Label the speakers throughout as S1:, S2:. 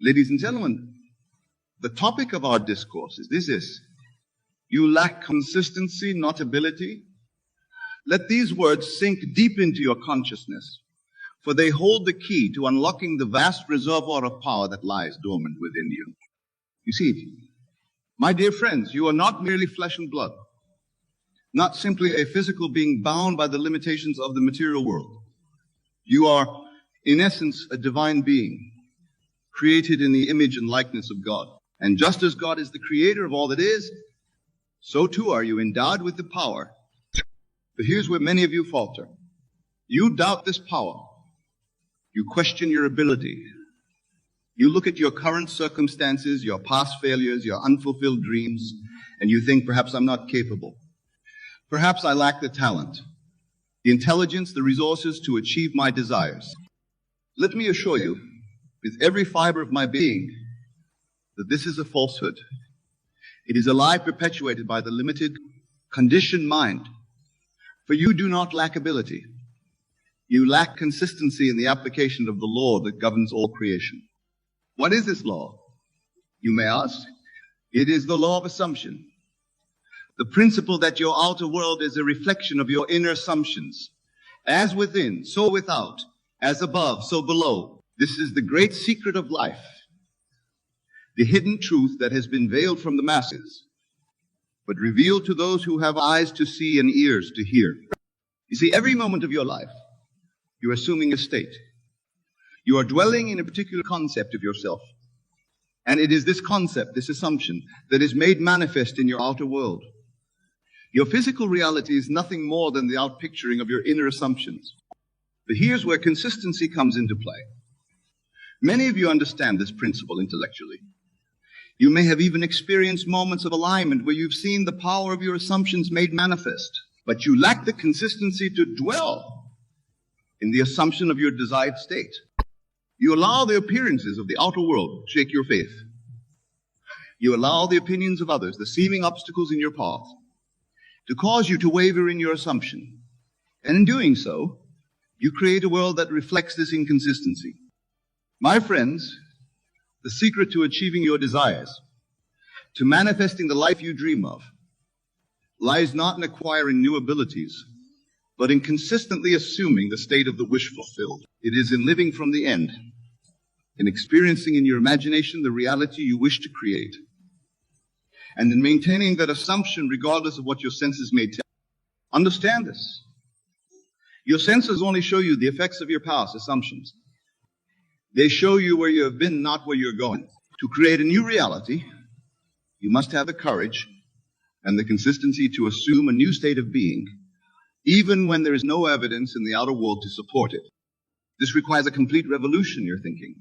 S1: Ladies and gentlemen, the topic of our discourse is this. You lack consistency, not ability. Let these words sink deep into your consciousness, for they hold the key to unlocking the vast reservoir of power that lies dormant within you. You see, my dear friends, you are not merely flesh and blood, not simply a physical being bound by the limitations of the material world. You are, in essence, a divine being, created in the image and likeness of God. And just as God is the creator of all that is, so too are you endowed with the power. But here's where many of you falter. You doubt this power. You question your ability. You look at your current circumstances, your past failures, your unfulfilled dreams, and you think, perhaps I'm not capable. Perhaps I lack the talent, the intelligence, the resources to achieve my desires. Let me assure you, with every fiber of my being, that this is a falsehood. It is a lie perpetuated by the limited, conditioned mind. For you do not lack ability. You lack consistency in the application of the law that governs all creation. What is this law? You may ask. It is the law of assumption. The principle that your outer world is a reflection of your inner assumptions. As within, so without. As above, so below. This is the great secret of life. The hidden truth that has been veiled from the masses, but revealed to those who have eyes to see and ears to hear. You see, every moment of your life, you are assuming a state. You are dwelling in a particular concept of yourself. And it is this concept, this assumption, that is made manifest in your outer world. Your physical reality is nothing more than the outpicturing of your inner assumptions. But here's where consistency comes into play. Many of you understand this principle intellectually. You may have even experienced moments of alignment where you've seen the power of your assumptions made manifest, but you lack the consistency to dwell in the assumption of your desired state. You allow the appearances of the outer world to shake your faith. You allow the opinions of others, the seeming obstacles in your path, to cause you to waver in your assumption. And in doing so, you create a world that reflects this inconsistency. My friends, the secret to achieving your desires, to manifesting the life you dream of, lies not in acquiring new abilities, but in consistently assuming the state of the wish fulfilled. It is in living from the end, in experiencing in your imagination the reality you wish to create, and in maintaining that assumption regardless of what your senses may tell. Understand this. Your senses only show you the effects of your past assumptions. They show you where you have been, not where you're going. To create a new reality, you must have the courage and the consistency to assume a new state of being, even when there is no evidence in the outer world to support it. This requires a complete revolution in your thinking.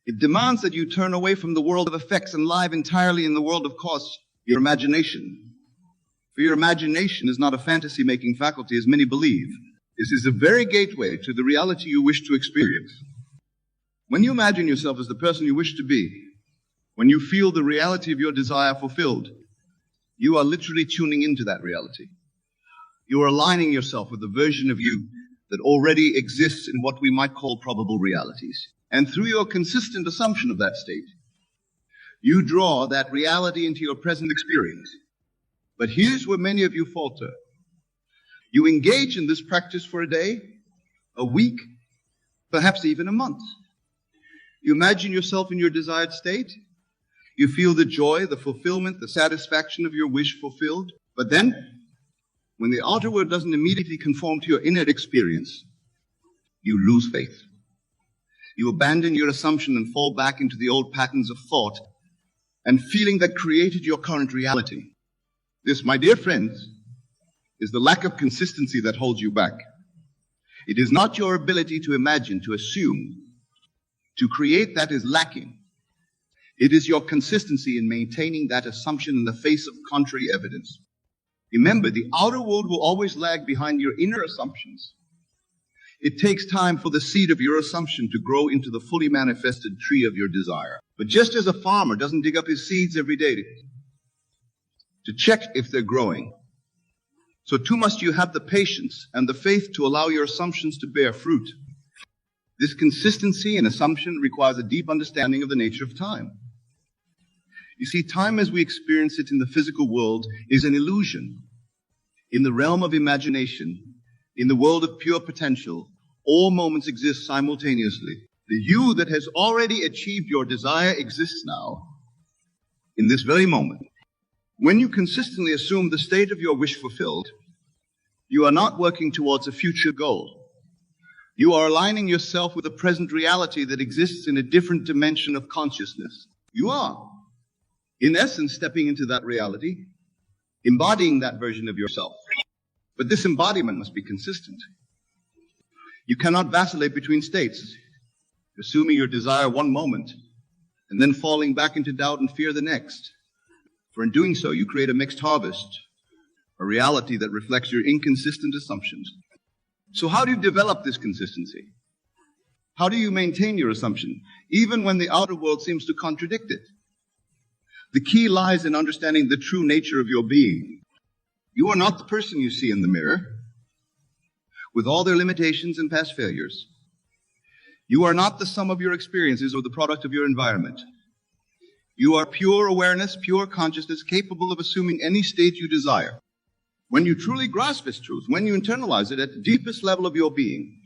S1: It demands that you turn away from the world of effects and live entirely in the world of cause, your imagination. For your imagination is not a fantasy-making faculty, as many believe. This is the very gateway to the reality you wish to experience. When you imagine yourself as the person you wish to be, when you feel the reality of your desire fulfilled, you are literally tuning into that reality. You are aligning yourself with the version of you that already exists in what we might call probable realities. And through your consistent assumption of that state, you draw that reality into your present experience. But here's where many of you falter. You engage in this practice for a day, a week, perhaps even a month. You imagine yourself in your desired state. You feel the joy, the fulfillment, the satisfaction of your wish fulfilled. But then, when the outer world doesn't immediately conform to your inner experience, you lose faith. You abandon your assumption and fall back into the old patterns of thought and feeling that created your current reality. This, my dear friends, is the lack of consistency that holds you back. It is not your ability to imagine, to assume, to create that is lacking. It is your consistency in maintaining that assumption in the face of contrary evidence. Remember, the outer world will always lag behind your inner assumptions. It takes time for the seed of your assumption to grow into the fully manifested tree of your desire. But just as a farmer doesn't dig up his seeds every day to check if they're growing, so too must you have the patience and the faith to allow your assumptions to bear fruit. This consistency in assumption requires a deep understanding of the nature of time. You see, time as we experience it in the physical world is an illusion. In the realm of imagination, in the world of pure potential, all moments exist simultaneously. The you that has already achieved your desire exists now, in this very moment. When you consistently assume the state of your wish fulfilled, you are not working towards a future goal. You are aligning yourself with the present reality that exists in a different dimension of consciousness. You are, in essence, stepping into that reality, embodying that version of yourself. But this embodiment must be consistent. You cannot vacillate between states, assuming your desire one moment, and then falling back into doubt and fear the next. For in doing so, you create a mixed harvest, a reality that reflects your inconsistent assumptions. So how do you develop this consistency? How do you maintain your assumption, even when the outer world seems to contradict it? The key lies in understanding the true nature of your being. You are not the person you see in the mirror, with all their limitations and past failures. You are not the sum of your experiences or the product of your environment. You are pure awareness, pure consciousness, capable of assuming any state you desire. When you truly grasp this truth, when you internalize it at the deepest level of your being,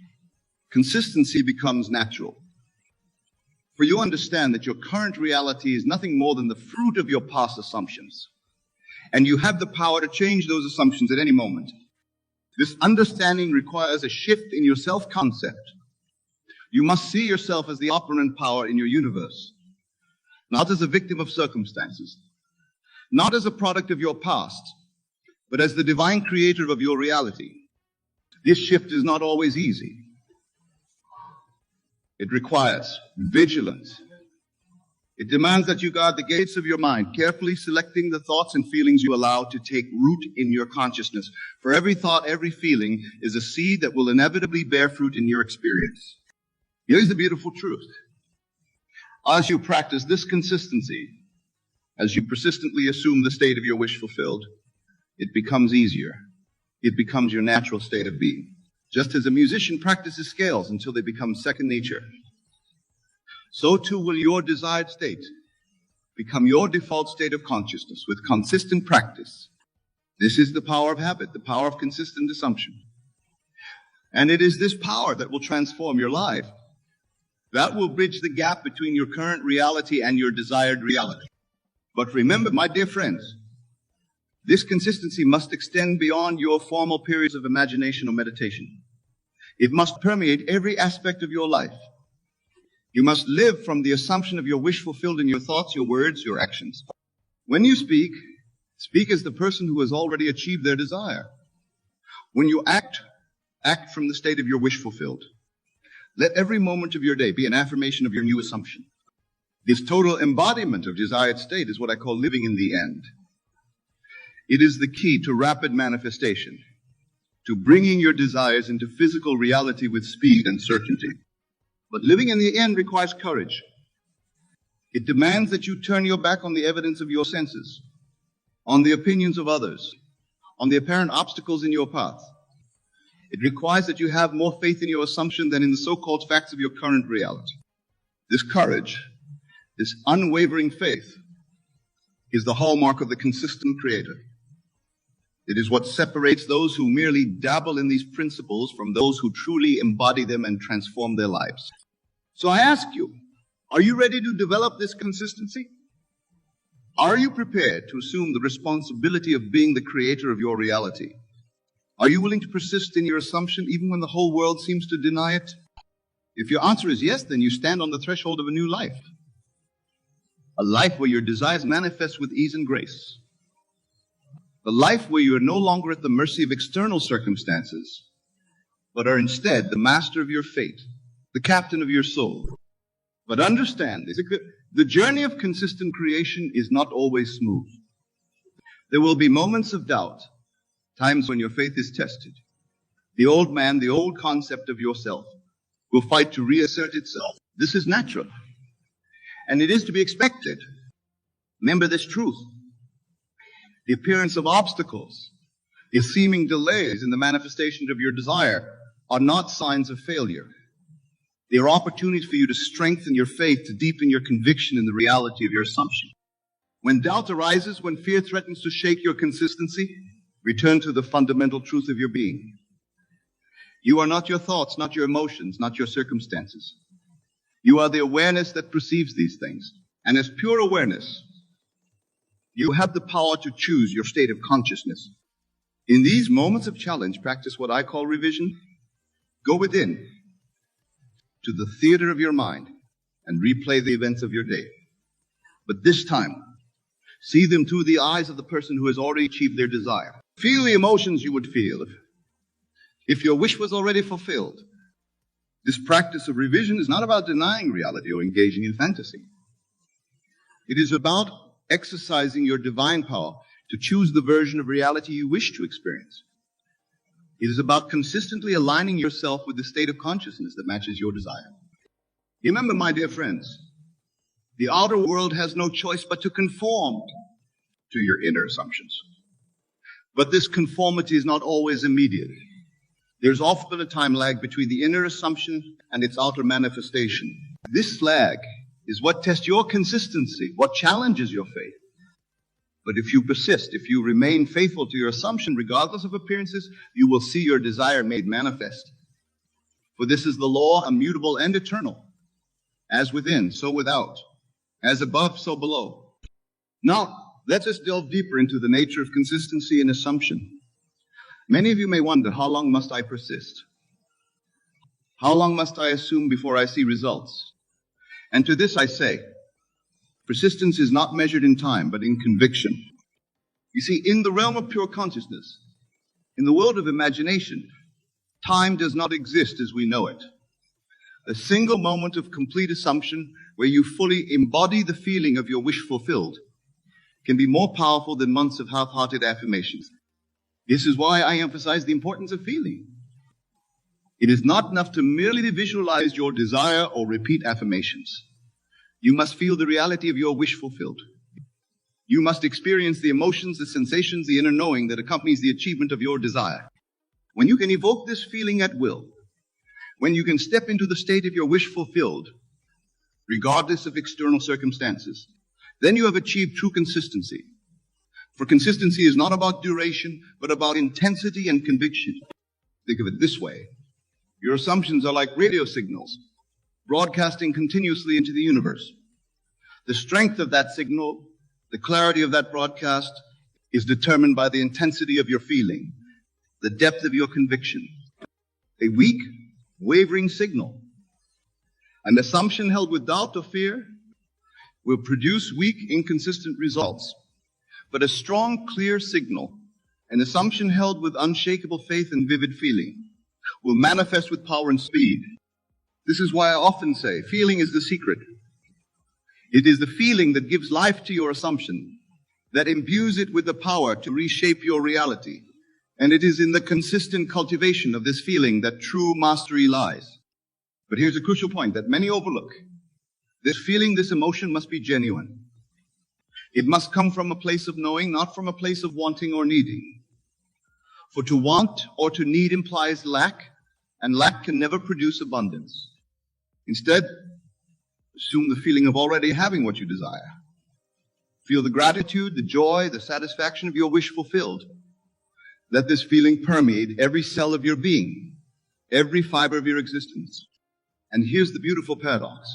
S1: consistency becomes natural. For you understand that your current reality is nothing more than the fruit of your past assumptions. And you have the power to change those assumptions at any moment. This understanding requires a shift in your self-concept. You must see yourself as the operant power in your universe, not as a victim of circumstances, not as a product of your past, but as the divine creator of your reality. This shift is not always easy. It requires vigilance. It demands that you guard the gates of your mind, carefully selecting the thoughts and feelings you allow to take root in your consciousness. For every thought, every feeling is a seed that will inevitably bear fruit in your experience. Here's the beautiful truth. As you practice this consistency, as you persistently assume the state of your wish fulfilled, it becomes easier. It becomes your natural state of being. Just as a musician practices scales until they become second nature, so too will your desired state become your default state of consciousness with consistent practice. This is the power of habit, the power of consistent assumption. And it is this power that will transform your life. That will bridge the gap between your current reality and your desired reality. But remember, my dear friends, this consistency must extend beyond your formal periods of imagination or meditation. It must permeate every aspect of your life. You must live from the assumption of your wish fulfilled in your thoughts, your words, your actions. When you speak, speak as the person who has already achieved their desire. When you act, act from the state of your wish fulfilled. Let every moment of your day be an affirmation of your new assumption. This total embodiment of desired state is what I call living in the end. It is the key to rapid manifestation, to bringing your desires into physical reality with speed and certainty. But living in the end requires courage. It demands that you turn your back on the evidence of your senses, on the opinions of others, on the apparent obstacles in your path. It requires that you have more faith in your assumption than in the so-called facts of your current reality. This courage, this unwavering faith, is the hallmark of the consistent creator. It is what separates those who merely dabble in these principles from those who truly embody them and transform their lives. So I ask you, are you ready to develop this consistency? Are you prepared to assume the responsibility of being the creator of your reality? Are you willing to persist in your assumption even when the whole world seems to deny it? If your answer is yes, then you stand on the threshold of a new life. A life where your desires manifest with ease and grace. A life where you are no longer at the mercy of external circumstances, but are instead the master of your fate, the captain of your soul. But understand this, the journey of consistent creation is not always smooth. There will be moments of doubt, times when your faith is tested. The old man, the old concept of yourself, will fight to reassert itself. This is natural, and it is to be expected. Remember this truth. The appearance of obstacles, the seeming delays in the manifestation of your desire are not signs of failure. They are opportunities for you to strengthen your faith, to deepen your conviction in the reality of your assumption. When doubt arises, when fear threatens to shake your consistency, return to the fundamental truth of your being. You are not your thoughts, not your emotions, not your circumstances. You are the awareness that perceives these things. And as pure awareness, you have the power to choose your state of consciousness. In these moments of challenge, practice what I call revision. Go within to the theater of your mind and replay the events of your day. But this time, see them through the eyes of the person who has already achieved their desire. Feel the emotions you would feel if your wish was already fulfilled. This practice of revision is not about denying reality or engaging in fantasy. It is about exercising your divine power to choose the version of reality you wish to experience. It is about consistently aligning yourself with the state of consciousness that matches your desire. Remember, my dear friends, the outer world has no choice but to conform to your inner assumptions. But this conformity is not always immediate. There's often a time lag between the inner assumption and its outer manifestation. This lag is what tests your consistency, what challenges your faith. But if you persist, if you remain faithful to your assumption, regardless of appearances, you will see your desire made manifest. For this is the law, immutable and eternal. As within, so without. As above, so below. Now, let us delve deeper into the nature of consistency and assumption. Many of you may wonder, how long must I persist? How long must I assume before I see results? And to this I say, persistence is not measured in time, but in conviction. You see, in the realm of pure consciousness, in the world of imagination, time does not exist as we know it. A single moment of complete assumption where you fully embody the feeling of your wish fulfilled can be more powerful than months of half-hearted affirmations. This is why I emphasize the importance of feeling. It is not enough to merely visualize your desire or repeat affirmations. You must feel the reality of your wish fulfilled. You must experience the emotions, the sensations, the inner knowing that accompanies the achievement of your desire. When you can evoke this feeling at will, when you can step into the state of your wish fulfilled, regardless of external circumstances, then you have achieved true consistency. For consistency is not about duration, but about intensity and conviction. Think of it this way. Your assumptions are like radio signals, broadcasting continuously into the universe. The strength of that signal, the clarity of that broadcast, is determined by the intensity of your feeling, the depth of your conviction. A weak, wavering signal, an assumption held with doubt or fear, will produce weak, inconsistent results. But a strong, clear signal, an assumption held with unshakable faith and vivid feeling, will manifest with power and speed. This is why I often say, feeling is the secret. It is the feeling that gives life to your assumption, that imbues it with the power to reshape your reality. And it is in the consistent cultivation of this feeling that true mastery lies. But here's a crucial point that many overlook. This feeling, this emotion must be genuine. It must come from a place of knowing, not from a place of wanting or needing. For to want or to need implies lack, and lack can never produce abundance. Instead, assume the feeling of already having what you desire. Feel the gratitude, the joy, the satisfaction of your wish fulfilled. Let this feeling permeate every cell of your being, every fiber of your existence. And here's the beautiful paradox.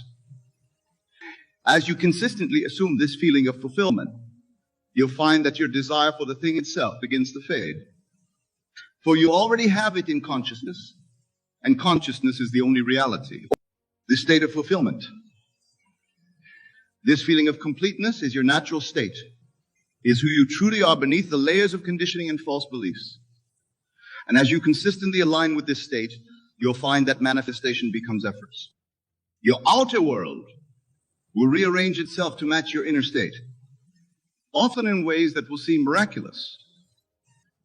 S1: As you consistently assume this feeling of fulfillment, you'll find that your desire for the thing itself begins to fade. For you already have it in consciousness, and consciousness is the only reality. This state of fulfillment, this feeling of completeness is your natural state, is who you truly are beneath the layers of conditioning and false beliefs. And as you consistently align with this state, you'll find that manifestation becomes effortless. Your outer world will rearrange itself to match your inner state, often in ways that will seem miraculous.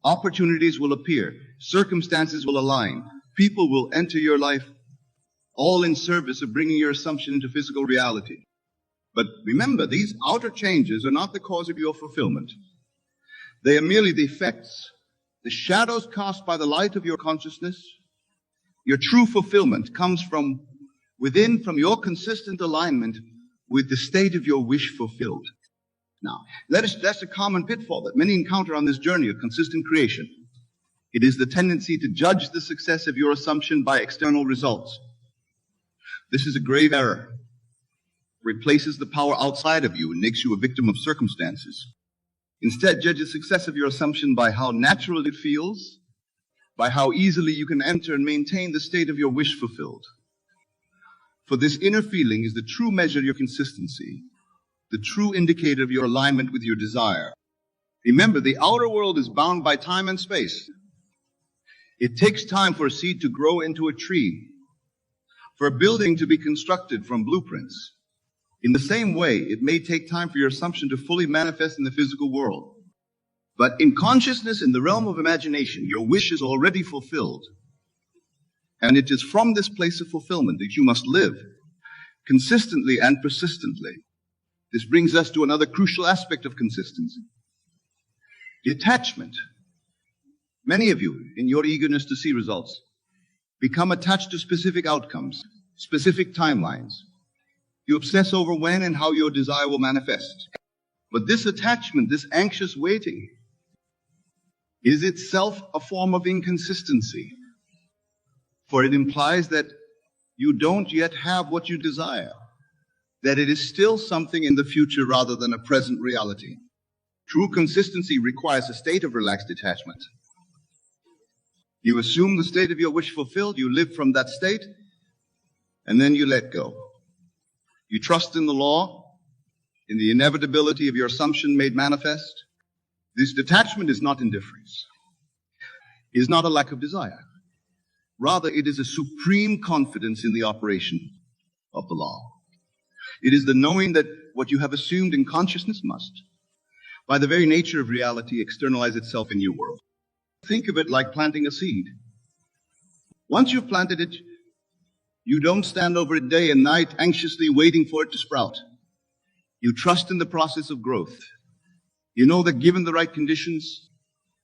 S1: Opportunities will appear, circumstances will align, people will enter your life, all in service of bringing your assumption into physical reality. But remember, these outer changes are not the cause of your fulfillment. They are merely the effects, the shadows cast by the light of your consciousness. Your true fulfillment comes from within from your consistent alignment with the state of your wish fulfilled. Now, that's a common pitfall that many encounter on this journey of consistent creation. It is the tendency to judge the success of your assumption by external results. This is a grave error. It replaces the power outside of you and makes you a victim of circumstances. Instead, judge the success of your assumption by how natural it feels, by how easily you can enter and maintain the state of your wish fulfilled. For this inner feeling is the true measure of your consistency, the true indicator of your alignment with your desire. Remember, the outer world is bound by time and space. It takes time for a seed to grow into a tree, for a building to be constructed from blueprints. In the same way, it may take time for your assumption to fully manifest in the physical world. But in consciousness, in the realm of imagination, your wish is already fulfilled. And it is from this place of fulfillment that you must live consistently and persistently. This brings us to another crucial aspect of consistency: detachment. Many of you, in your eagerness to see results, become attached to specific outcomes, specific timelines. You obsess over when and how your desire will manifest. But this attachment, this anxious waiting, is itself a form of inconsistency. For it implies that you don't yet have what you desire, that it is still something in the future rather than a present reality. True consistency requires a state of relaxed detachment. You assume the state of your wish fulfilled, you live from that state, and then you let go. You trust in the law, in the inevitability of your assumption made manifest. This detachment is not indifference. It is not a lack of desire. Rather, it is a supreme confidence in the operation of the law. It is the knowing that what you have assumed in consciousness must, by the very nature of reality, externalize itself in your world. Think of it like planting a seed. Once you've planted it, you don't stand over it day and night anxiously waiting for it to sprout. You trust in the process of growth. You know that given the right conditions,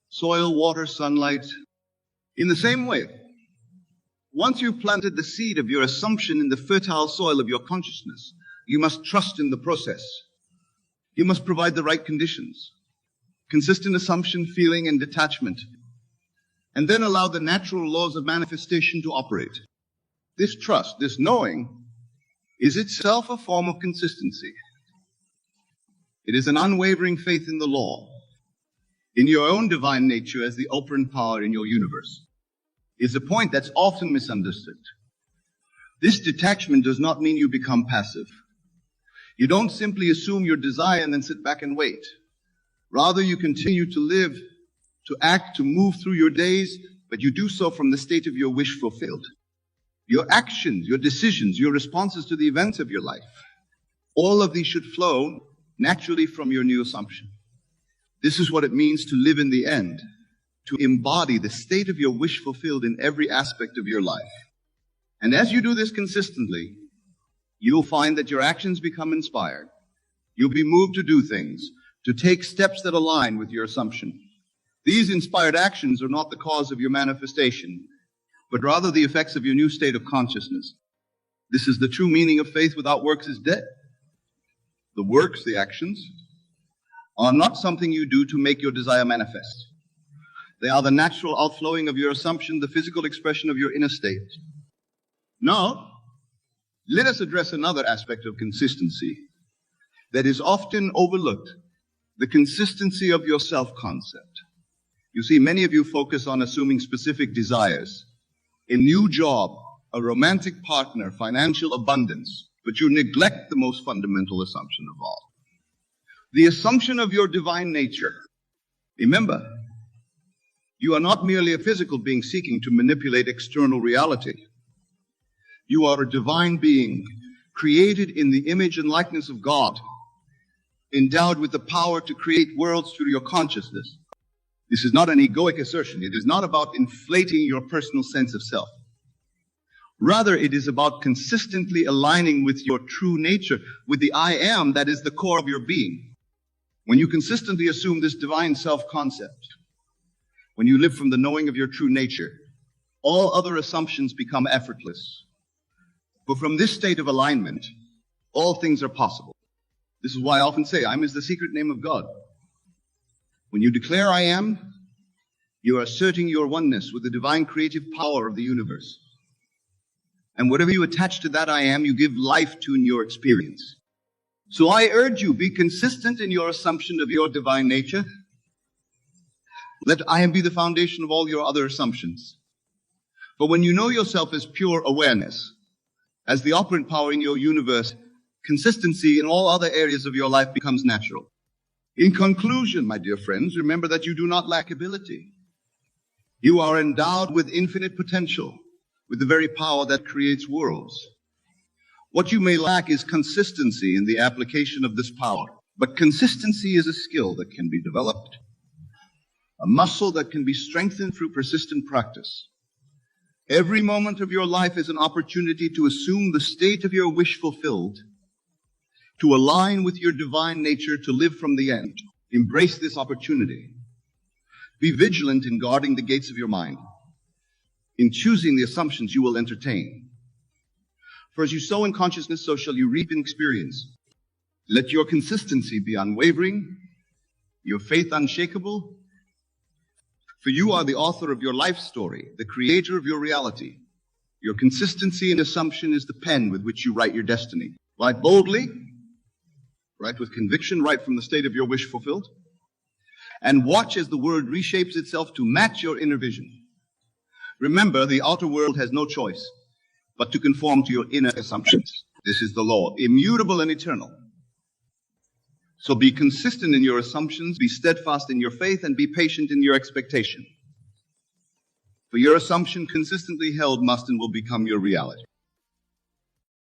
S1: soil, water, sunlight, in the same way, once you've planted the seed of your assumption in the fertile soil of your consciousness, you must trust in the process. You must provide the right conditions, consistent assumption, feeling, and detachment, and then allow the natural laws of manifestation to operate. This trust, this knowing, is itself a form of consistency. It is an unwavering faith in the law, in your own divine nature as the operant power in your universe. It's a point that's often misunderstood. This detachment does not mean you become passive. You don't simply assume your desire and then sit back and wait. Rather, you continue to live, to act, to move through your days, but you do so from the state of your wish fulfilled. Your actions, your decisions, your responses to the events of your life, all of these should flow naturally from your new assumption. This is what it means to live in the end, to embody the state of your wish fulfilled in every aspect of your life. And as you do this consistently, you'll find that your actions become inspired. You'll be moved to do things, to take steps that align with your assumption. These inspired actions are not the cause of your manifestation, but rather the effects of your new state of consciousness. This is the true meaning of faith without works is dead. The works, the actions, are not something you do to make your desire manifest. They are the natural outflowing of your assumption, the physical expression of your inner state. Now, let us address another aspect of consistency that is often overlooked, the consistency of your self-concept. You see, many of you focus on assuming specific desires, a new job, a romantic partner, financial abundance, but you neglect the most fundamental assumption of all, the assumption of your divine nature. Remember, you are not merely a physical being seeking to manipulate external reality. You are a divine being created in the image and likeness of God, endowed with the power to create worlds through your consciousness. This is not an egoic assertion. It is not about inflating your personal sense of self. Rather, it is about consistently aligning with your true nature, with the I am that is the core of your being. When you consistently assume this divine self-concept, when you live from the knowing of your true nature, all other assumptions become effortless. For from this state of alignment, all things are possible. This is why I often say, I'm is the secret name of God. When you declare I am, you are asserting your oneness with the divine creative power of the universe. And whatever you attach to that I am, you give life to in your experience. So I urge you, be consistent in your assumption of your divine nature. Let I am be the foundation of all your other assumptions. But when you know yourself as pure awareness, as the operant power in your universe, consistency in all other areas of your life becomes natural. In conclusion, my dear friends, remember that you do not lack ability. You are endowed with infinite potential, with the very power that creates worlds. What you may lack is consistency in the application of this power. But consistency is a skill that can be developed, a muscle that can be strengthened through persistent practice. Every moment of your life is an opportunity to assume the state of your wish fulfilled, to align with your divine nature, to live from the end. Embrace this opportunity. Be vigilant in guarding the gates of your mind, in choosing the assumptions you will entertain. For as you sow in consciousness, so shall you reap in experience. Let your consistency be unwavering, your faith unshakable. For you are the author of your life story, the creator of your reality. Your consistency in assumption is the pen with which you write your destiny. Write boldly, write with conviction, write from the state of your wish fulfilled, and watch as the world reshapes itself to match your inner vision. Remember, the outer world has no choice but to conform to your inner assumptions. This is the law, immutable and eternal. So be consistent in your assumptions, be steadfast in your faith, and be patient in your expectation. For your assumption consistently held must and will become your reality.